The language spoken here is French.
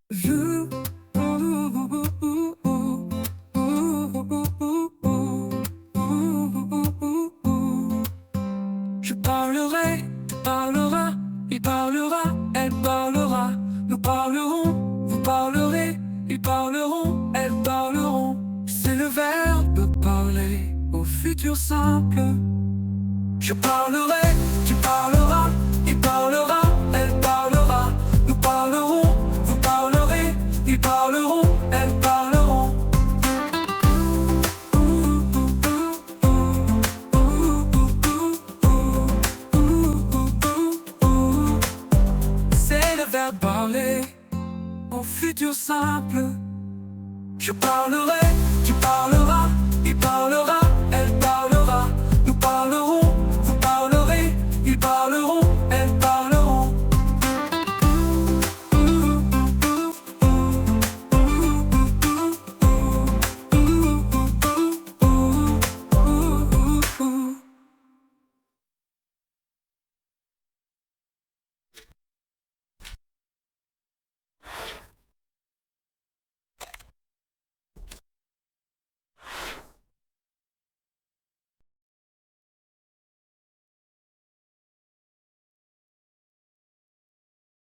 Je parlerai, tu parleras, il parlera, elle parlera, nous parlerons, vous parlerez, ils parleront, elles parleront. C'est le verbe parler au futur simple. Je parlerai, tu parleras, il parlera, elle parlera, nous parlerons, vous parlerez, ils parleront, elles parleront. C'est le verbe parler au futur simple. Je parlerai, tu parleras, il parlera,